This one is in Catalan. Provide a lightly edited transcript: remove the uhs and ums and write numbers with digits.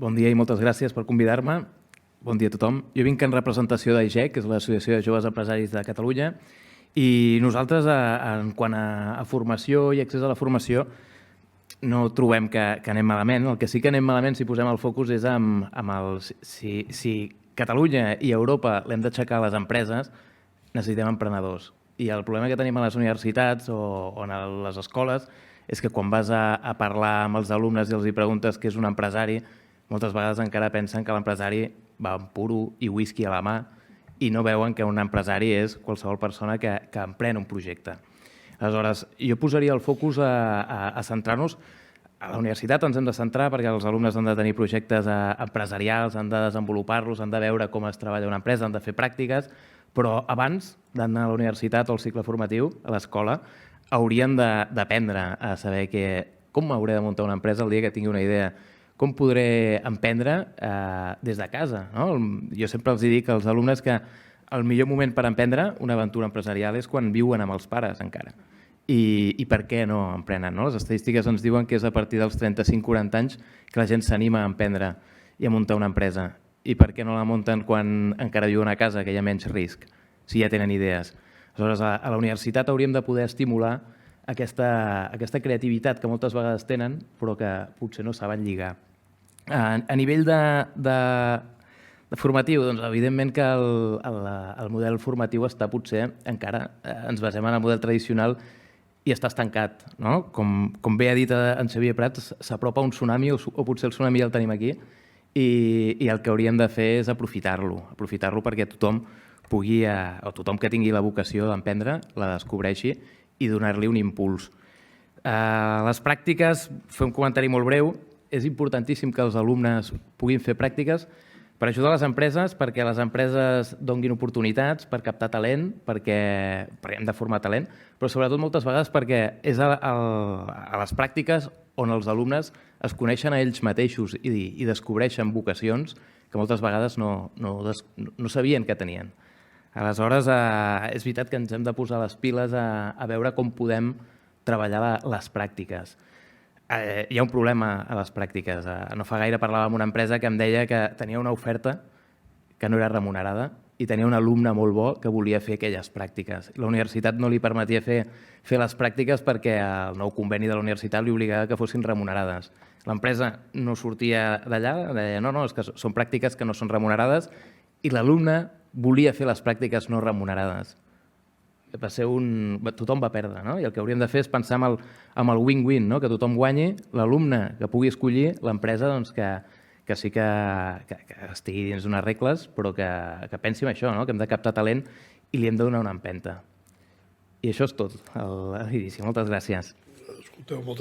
Bon dia i moltes gràcies per convidar-me. Bon dia a tothom. Jo vinc en representació d'AIGEC, que és l'Associació de Joves Empresaris de Catalunya, i nosaltres, en quant a formació i accés a la formació, no trobem que anem malament. El que sí que anem malament, si posem el focus, és amb si Catalunya i Europa l'hem d'aixecar a les empreses, necessitem emprenedors. I el problema que tenim a les universitats o a les escoles és que quan vas a parlar amb els alumnes i els hi preguntes què és un empresari, moltes vegades encara pensen que l'empresari va amb puro i whisky a la mà i no veuen que un empresari és qualsevol persona que emprèn un projecte. Aleshores, jo posaria el focus a centrar-nos. A la universitat ens hem de centrar perquè els alumnes han de tenir projectes empresarials, han de desenvolupar-los, han de veure com es treballa una empresa, han de fer pràctiques, però abans d'anar a la universitat o al cicle formatiu, a l'escola, haurien d'aprendre a saber com hauré de muntar una empresa el dia que tingui una idea, com podré emprendre des de casa. Jo sempre els dic als alumnes que el millor moment per emprendre una aventura empresarial és quan viuen amb els pares encara. I per què no emprenen? Les estadístiques ens diuen que és a partir dels 35-40 anys que la gent s'anima a emprendre i a muntar una empresa. I per què no la munten quan encara viuen a casa, que hi ha menys risc, si ja tenen idees? Aleshores, a la universitat hauríem de poder estimular aquesta creativitat que moltes vegades tenen, però que potser no saben lligar. A nivell de formatiu, doncs evidentment que el model formatiu està potser encara, ens basem en el model tradicional i està estancat. Com bé ha dit en Xavier Prats, s'apropa un tsunami, o potser el tsunami ja el tenim aquí, i el que hauríem de fer és aprofitar-lo perquè tothom pugui, o tothom que tingui la vocació d'emprendre, la descobreixi i donar-li un impuls. Les pràctiques, fer un comentari molt breu, és importantíssim que els alumnes puguin fer pràctiques per ajudar les empreses, perquè les empreses donguin oportunitats, per captar talent, perquè hem de formar talent, però sobretot moltes vegades perquè és a les pràctiques on els alumnes es coneixen a ells mateixos i descobreixen vocacions que moltes vegades no sabien que tenien. Aleshores, és veritat que ens hem de posar les piles a veure com podem treballar les pràctiques. Hi ha un problema a les pràctiques. No fa gaire parlava amb una empresa que em deia que tenia una oferta que no era remunerada i tenia un alumne molt bo que volia fer aquelles pràctiques. La universitat no li permetia fer les pràctiques perquè el nou conveni de la universitat li obligava que fossin remunerades. L'empresa no sortia d'allà, deia no, és que són pràctiques que no són remunerades, i l'alumne volia fer les pràctiques no remunerades. Tothom va perdre, i el que hauríem de fer és pensar en el win-win, que tothom guanyi, l'alumne que pugui escollir, l'empresa que sí que estigui dins d'unes regles, però que pensi en això, que hem de captar talent i li hem de donar una empenta. I això és tot a l'inici. Moltes gràcies.